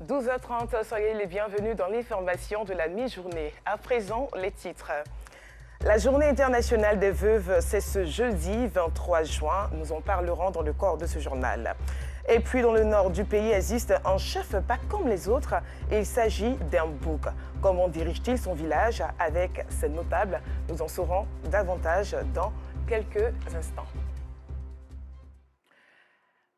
12h30, soyez les bienvenus dans l'information de la mi-journée. À présent, les titres. La journée internationale des veuves, c'est ce jeudi 23 juin. Nous en parlerons dans le corps de ce journal. Et puis dans le nord du pays existe un chef pas comme les autres. Il s'agit d'un bouc. Comment dirige-t-il son village avec ses notables? Nous en saurons davantage dans quelques instants.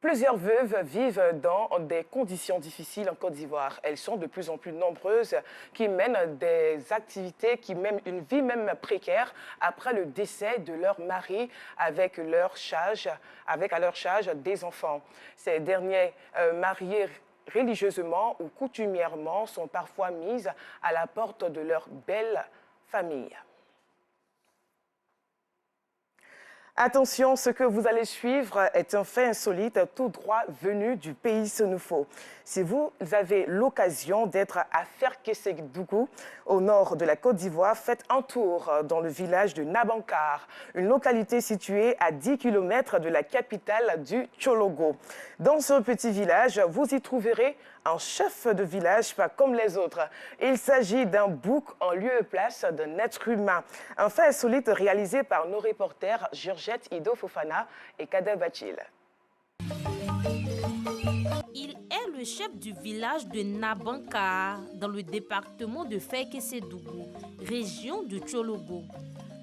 Plusieurs veuves vivent dans des conditions difficiles en Côte d'Ivoire. Elles sont de plus en plus nombreuses qui mènent des activités, qui mènent une vie même précaire après le décès de leur mari avec à leur charge des enfants. Ces derniers mariés religieusement ou coutumièrement sont parfois mises à la porte de leur belle famille. Attention, ce que vous allez suivre est un fait insolite tout droit venu du pays Senufo. Si vous avez l'occasion d'être à Ferkessédougou, au nord de la Côte d'Ivoire, faites un tour dans le village de Nabankar, une localité située à 10 km de la capitale du Tchologo. Dans ce petit village, vous y trouverez un chef de village pas comme les autres. Il s'agit d'un bouc en lieu et place d'un être humain. Un fait insolite réalisé par nos reporters Georgette Ido Fofana et Kader Bachil. Il est le chef du village de Nabankar, dans le département de Ferkessédougou, région du Tchologo.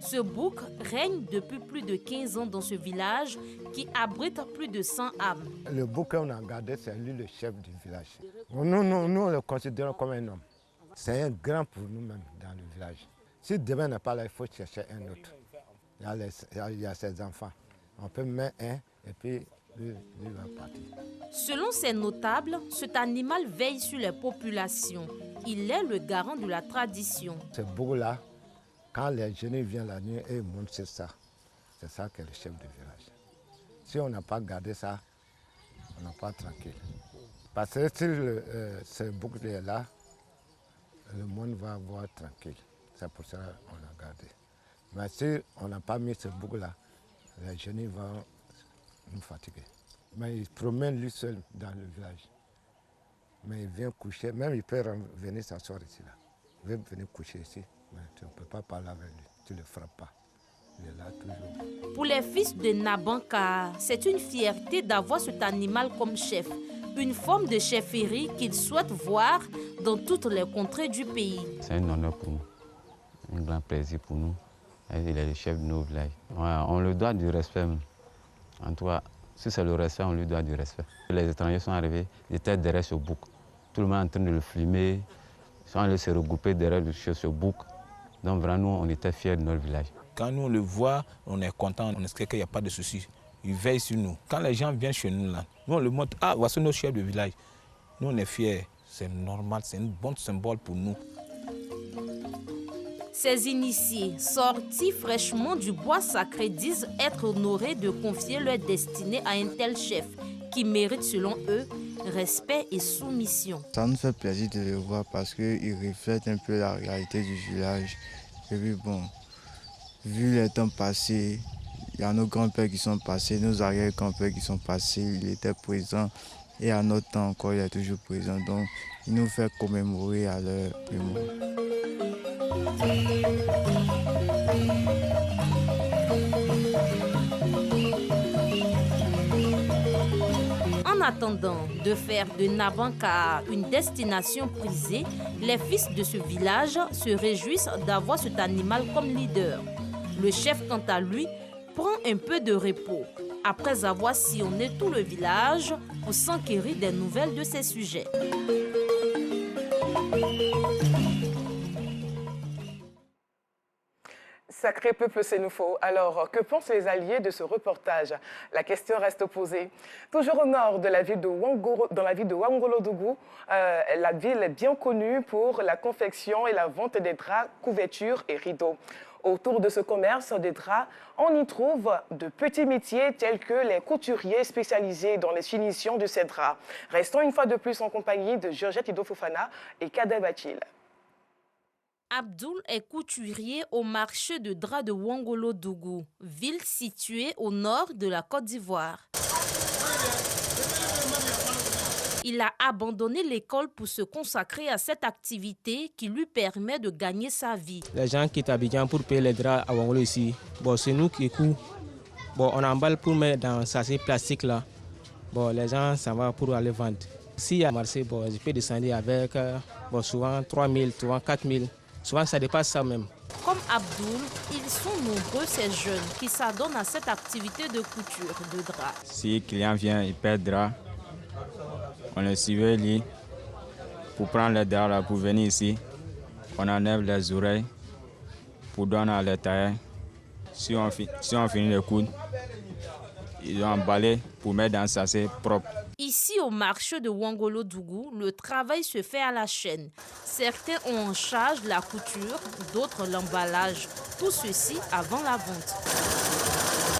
Ce bouc règne depuis plus de 15 ans dans ce village qui abrite plus de 100 âmes. Le bouc qu'on a gardé, c'est lui le chef du village. Nous le considérons comme un homme. C'est un grand pour nous-mêmes dans le village. Si demain n'est pas là, il faut chercher un autre. Il y a ses enfants. On peut mettre un et puis lui va partir. Selon ces notables, cet animal veille sur les populations. Il est le garant de la tradition. Ce bouc-là, quand les jeunes viennent la nuit et ils montent, c'est ça qui est le chef du village. Si on n'a pas gardé ça, on n'est pas tranquille. Parce que si ce bouc est là, le monde va avoir tranquille. C'est pour ça qu'on l'a gardé. Mais si on n'a pas mis ce bouc-là, les jeunes vont nous fatiguer. Mais il promène lui seul dans le village. Mais il vient coucher, même il peut venir s'asseoir ici. Là. Il veut venir coucher ici. Mais tu ne peux pas parler avec lui, tu ne le frappes pas. Il est là toujours. Pour les fils de Nabankar, c'est une fierté d'avoir cet animal comme chef. Une forme de chefferie qu'ils souhaitent voir dans toutes les contrées du pays. C'est un honneur pour nous, un grand plaisir pour nous. Il est le chef de nos villages. Ouais, on lui doit du respect. En tout cas, si c'est le respect, on lui doit du respect. Les étrangers sont arrivés, ils étaient derrière ce bouc. Tout le monde est en train de le filmer. Ils sont allés se regrouper derrière ce bouc. Donc vraiment, nous, on était fiers de notre village. Quand nous on le voit, on est content, on espère qu'il n'y a pas de soucis. Il veille sur nous. Quand les gens viennent chez nous, là, nous on le montre, ah, voici nos chefs de village. Nous on est fiers, c'est normal, c'est un bon symbole pour nous. Ces initiés, sortis fraîchement du bois sacré, disent être honorés de confier leur destinée à un tel chef qui mérite, selon eux, respect et soumission. Ça nous fait plaisir de le voir parce qu'il reflète un peu la réalité du village. Et puis bon, vu les temps passés, il y a nos grands-pères qui sont passés, nos arrière-grands-pères qui sont passés, il était présent. Et à notre temps encore, il est toujours présent. Donc, il nous fait commémorer à leur mémoire. En attendant de faire de Nabankar une destination prisée, les fils de ce village se réjouissent d'avoir cet animal comme leader. Le chef, quant à lui, prend un peu de repos après avoir sillonné tout le village pour s'enquérir des nouvelles de ces sujets. Sacré peuple Senufo. Alors, que pensent les alliés de ce reportage? La question reste posée. Toujours au nord de la ville de Ouangolodougou, la ville est bien connue pour la confection et la vente des draps, couvertures et rideaux. Autour de ce commerce des draps, on y trouve de petits métiers tels que les couturiers spécialisés dans les finitions de ces draps. Restons une fois de plus en compagnie de Georgette Ido Fofana et Kader Bachil. Abdoul est couturier au marché de draps de Ouangolodougou, ville située au nord de la Côte d'Ivoire. Il a abandonné l'école pour se consacrer à cette activité qui lui permet de gagner sa vie. Les gens quittent Abidjan pour payer les draps à Wangolo ici. Bon, c'est nous qui coupons. Bon, on emballe pour mettre dans sachet plastique là. Bon, les gens, ça va pour aller vendre. S'il y a marché, bon, je peux descendre avec souvent 3 000, souvent 4 000. Souvent, ça dépasse ça même. Comme Abdoul, ils sont nombreux ces jeunes qui s'adonnent à cette activité de couture de draps. Si le client vient, il perd le drap, on le suivi pour prendre le drap là, pour venir ici. On enlève les oreilles pour donner à les tailleurs. Si on finit le coude, ils ont emballé pour mettre dans un sachet propre. Ici, au marché de Wangolo-Dougou, le travail se fait à la chaîne. Certains ont en charge la couture, d'autres l'emballage. Tout ceci avant la vente.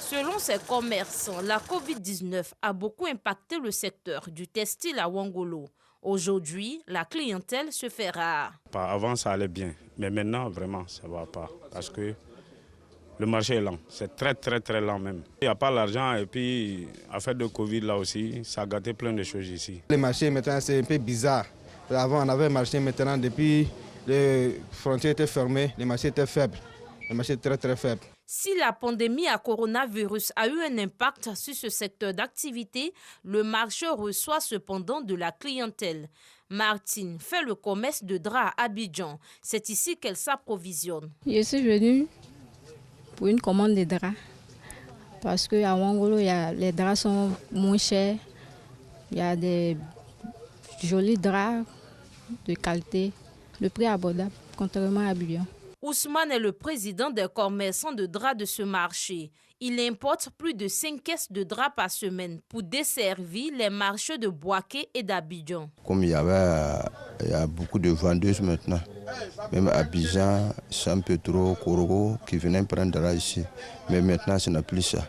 Selon ces commerçants, la Covid-19 a beaucoup impacté le secteur du textile à Wangolo. Aujourd'hui, la clientèle se fait rare. Avant, ça allait bien, mais maintenant, vraiment, ça ne va pas. Parce que le marché est lent, c'est très lent même. Il n'y a pas l'argent et puis, affaire de Covid là aussi, ça a gâté plein de choses ici. Le marché maintenant c'est un peu bizarre. Avant on avait un marché, maintenant depuis les frontières étaient fermées, les marchés étaient faibles. Le marché est très faible. Si la pandémie à coronavirus a eu un impact sur ce secteur d'activité, le marché reçoit cependant de la clientèle. Martine fait le commerce de draps à Abidjan. C'est ici qu'elle s'approvisionne. Je suis venue pour une commande de draps. Parce qu'à Wangolo, les draps sont moins chers. Il y a des jolis draps de qualité. Le prix est abordable, contrairement à Abidjan. Ousmane est le président des commerçants de draps de ce marché. Il importe plus de 5 caisses de draps par semaine pour desservir les marchés de Bouaké et d'Abidjan. Comme il y a beaucoup de vendeuses maintenant, même à Abidjan, c'est un peu trop Korogo qui venaient prendre draps ici. Mais maintenant, ce n'est plus ça.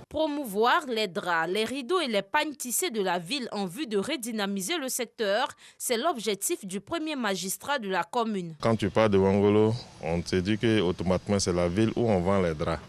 Promouvoir les draps, les rideaux et les pagnes tissées de la ville en vue de redynamiser le secteur, c'est l'objectif du premier magistrat de la commune. Quand tu pars de Wangolo, on te dit qu'automatiquement c'est la ville où on vend les draps.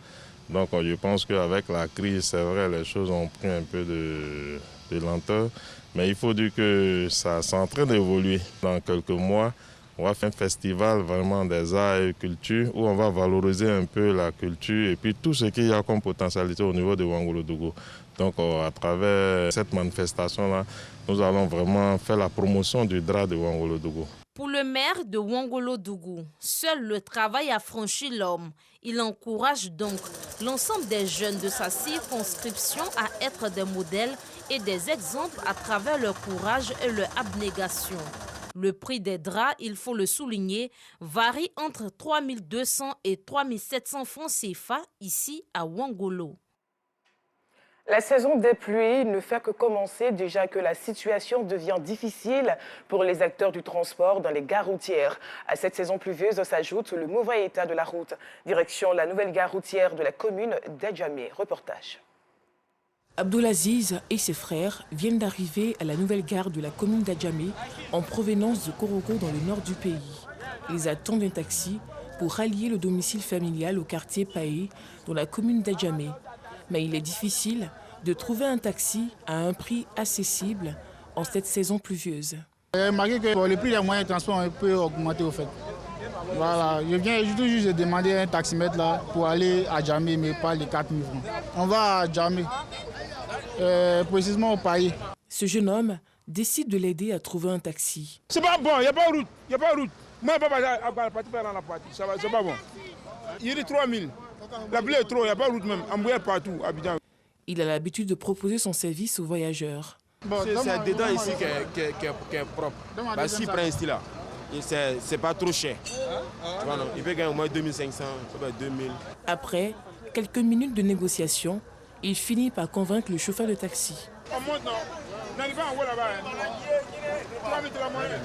Donc je pense qu'avec la crise, c'est vrai, les choses ont pris un peu de lenteur. Mais il faut dire que ça est en train d'évoluer. Dans quelques mois, on va faire un festival vraiment des arts et culture où on va valoriser un peu la culture et puis tout ce qu'il y a comme potentialité au niveau de Wangolo-Dougou. Donc à travers cette manifestation-là, nous allons vraiment faire la promotion du drap de Wangolo-Dougou. Pour le maire de Wangolo-Dougou, seul le travail a franchi l'homme. Il encourage donc l'ensemble des jeunes de sa circonscription à être des modèles et des exemples à travers leur courage et leur abnégation. Le prix des draps, il faut le souligner, varie entre 3 200 et 3 700 francs CFA ici à Wangolo. La saison des pluies ne fait que commencer, déjà que la situation devient difficile pour les acteurs du transport dans les gares routières. À cette saison pluvieuse s'ajoute le mauvais état de la route. Direction la nouvelle gare routière de la commune d'Adjamé. Reportage. Abdoulaziz et ses frères viennent d'arriver à la nouvelle gare de la commune d'Adjamé en provenance de Korogo dans le nord du pays. Ils attendent un taxi pour rallier le domicile familial au quartier Paé dans la commune d'Adjamé. Mais il est difficile de trouver un taxi à un prix accessible en cette saison pluvieuse. J'ai remarqué que le prix des moyens de transport peut augmenter au fait. Voilà, je viens juste de demander un taximètre là pour aller à Adjamé, mais pas les 4 000 francs. On va à Adjamé, précisément au Paillé. Ce jeune homme décide de l'aider à trouver un taxi. C'est pas bon, il n'y a pas de route, il n'y a pas de route. Moi, je ne peux pas partir dans la partie, c'est pas bon. Il dit 3 000. La pluie est trop, il n'y a pas de route même, embouillade partout, Abidjan. Il a l'habitude de proposer son service aux voyageurs. Bon, c'est dedans ici qui est propre. Bah, s'il prend ici là, c'est pas trop cher. Voilà, il peut gagner au moins 2500, 2000. Après quelques minutes de négociation, il finit par convaincre le chauffeur de taxi. On monte, non? On n'arrive pas en haut là-bas. 3 000 la moyenne.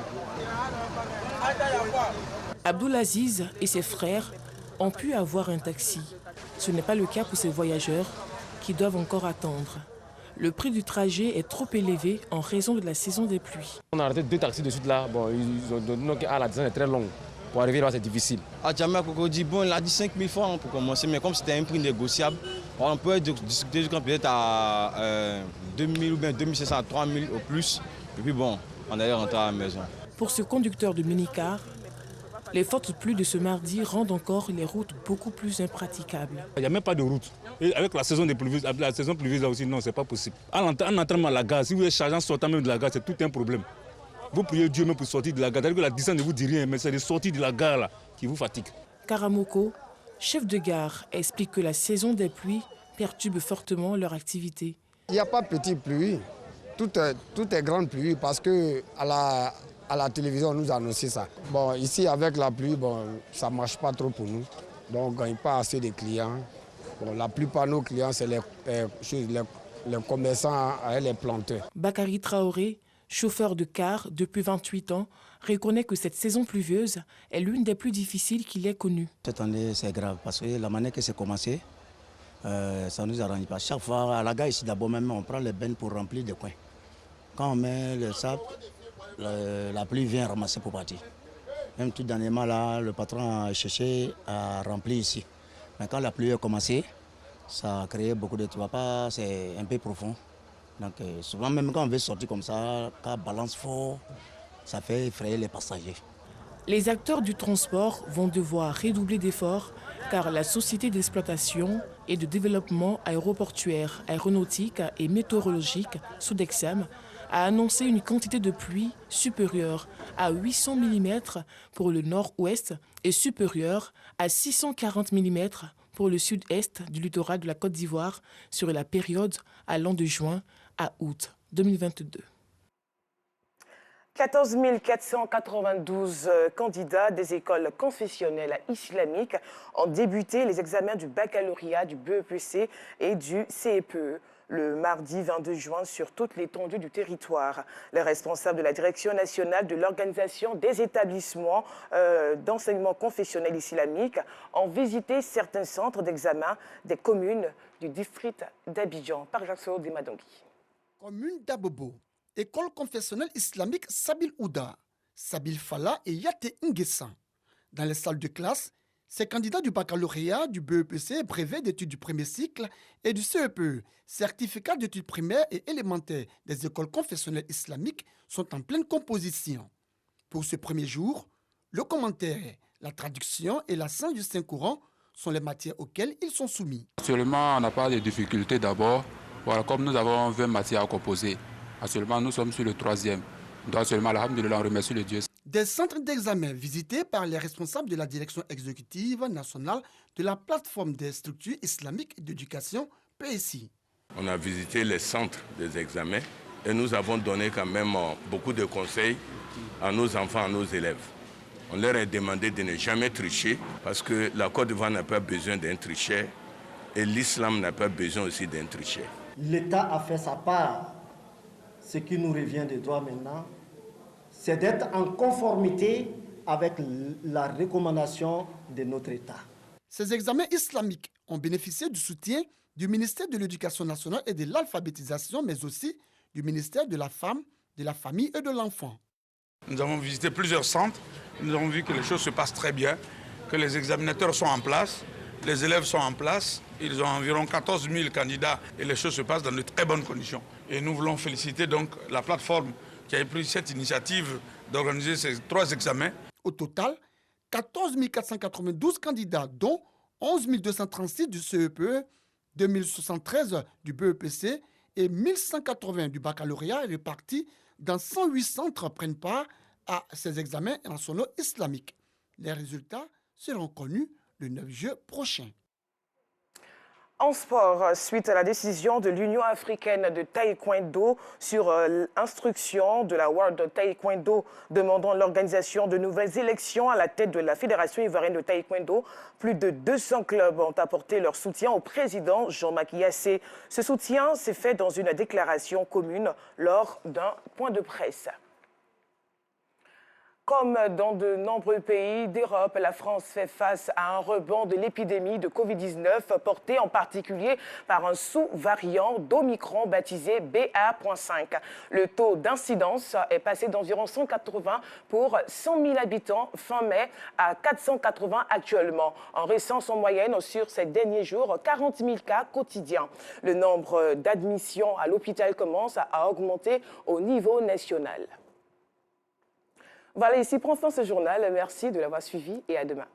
Abdoulaziz et ses frères ont pu avoir un taxi. Ce n'est pas le cas pour ces voyageurs qui doivent encore attendre. Le prix du trajet est trop élevé en raison de la saison des pluies. On a arrêté 2 taxis de suite là. Bon, ils ont donné que la distance est très longue. Pour arriver là, c'est difficile. À Djamé, bon, il a dit 5 000 francs pour commencer, mais comme c'était un prix négociable, on peut discuter peut-être à 2 000 ou bien 2 500 à 3 000 au plus. Et puis bon, on allait rentrer à la maison. Pour ce conducteur de minicar, les fortes pluies de ce mardi rendent encore les routes beaucoup plus impraticables. Il n'y a même pas de route. Et avec la saison pluvieuse là aussi, non, c'est pas possible. En entrant à la gare, si vous êtes chargé en sortant même de la gare, c'est tout un problème. Vous priez Dieu même pour sortir de la gare. C'est-à-dire que la distance ne vous dit rien, mais c'est les sorties de la gare là qui vous fatiguent. Karamoko, chef de gare, explique que la saison des pluies perturbe fortement leur activité. Il n'y a pas de petite pluie, tout est grande pluie parce que à la télévision on nous a annoncé ça. Bon, ici avec la pluie, bon, ça ne marche pas trop pour nous. Donc il n'y a pas assez de clients. Bon, la plupart de nos clients, c'est les commerçants et les planteurs. Bakary Traoré, chauffeur de car depuis 28 ans, reconnaît que cette saison pluvieuse est l'une des plus difficiles qu'il ait connues. Cette année, c'est grave parce que la manière que c'est commencé, ça ne nous arrange pas. Chaque fois, à la gare ici, d'abord même, on prend les bennes pour remplir des coins. Quand on met le sable, la pluie vient ramasser pour partir. Même tout dernièrement, là, le patron a cherché à remplir ici. Mais quand la pluie a commencé, ça a créé beaucoup de... Tu vois pas, c'est un peu profond. Donc souvent, même quand on veut sortir comme ça, quand on balance fort, ça fait effrayer les passagers. Les acteurs du transport vont devoir redoubler d'efforts car la société d'exploitation et de développement aéroportuaire, aéronautique et météorologique, Sodexam, a annoncé une quantité de pluie supérieure à 800 mm pour le nord-ouest et supérieure à 640 mm pour le sud-est du littoral de la Côte d'Ivoire sur la période allant de juin à août 2022. 14 492 candidats des écoles confessionnelles islamiques ont débuté les examens du baccalauréat, du BEPC et du CEPE le mardi 22 juin sur toute l'étendue du territoire. Les responsables de la Direction nationale de l'organisation des établissements d'enseignement confessionnel islamique ont visité certains centres d'examen des communes du district d'Abidjan. Par Jackson Demadongui. Commune d'Abobo, école confessionnelle islamique Sabil Ouda, Sabil Fala et Yate Nguessan. Dans les salles de classe, ces candidats du baccalauréat, du BEPC, brevet d'études du premier cycle et du CEPE, certificat d'études primaires et élémentaires des écoles confessionnelles islamiques, sont en pleine composition. Pour ce premier jour, le commentaire, la traduction et la science du Saint-Courant sont les matières auxquelles ils sont soumis. Actuellement, on n'a pas de difficultés d'abord. Voilà, comme nous avons 20 matières à composer. Actuellement, nous sommes sur le 3e. Donc seulement, alhamdoulilah, on remercie le Dieu. Des centres d'examen visités par les responsables de la direction exécutive nationale de la plateforme des structures islamiques d'éducation PSI. On a visité les centres des examens et nous avons donné quand même beaucoup de conseils à nos enfants, à nos élèves. On leur a demandé de ne jamais tricher parce que la Côte d'Ivoire n'a pas besoin d'un tricheur et l'islam n'a pas besoin aussi d'un tricheur. L'État a fait sa part. Ce qui nous revient de droit maintenant, c'est d'être en conformité avec la recommandation de notre État. Ces examens islamiques ont bénéficié du soutien du ministère de l'Éducation nationale et de l'alphabétisation, mais aussi du ministère de la Femme, de la Famille et de l'Enfant. Nous avons visité plusieurs centres, nous avons vu que les choses se passent très bien, que les examinateurs sont en place, les élèves sont en place. Ils ont environ 14 000 candidats et les choses se passent dans de très bonnes conditions. Et nous voulons féliciter donc la plateforme qui a pris cette initiative d'organiser ces 3 examens. Au total, 14 492 candidats, dont 11 236 du CEPE, 2073 du BEPC et 1180 du baccalauréat répartis dans 108 centres prennent part à ces examens nationaux islamiques. Les résultats seront connus le 9 juillet prochain. En sport, suite à la décision de l'Union africaine de taekwondo sur instruction de la World Taekwondo demandant l'organisation de nouvelles élections à la tête de la Fédération ivoirienne de taekwondo, plus de 200 clubs ont apporté leur soutien au président Jean-Macky Yassé. Ce soutien s'est fait dans une déclaration commune lors d'un point de presse. Comme dans de nombreux pays d'Europe, la France fait face à un rebond de l'épidémie de Covid-19 porté en particulier par un sous-variant d'Omicron baptisé BA.5. Le taux d'incidence est passé d'environ 180 pour 100 000 habitants fin mai à 480 actuellement, en restant en moyenne sur ces derniers jours 40 000 cas quotidiens. Le nombre d'admissions à l'hôpital commence à augmenter au niveau national. Voilà, ici prend fin ce journal. Merci de l'avoir suivi et à demain.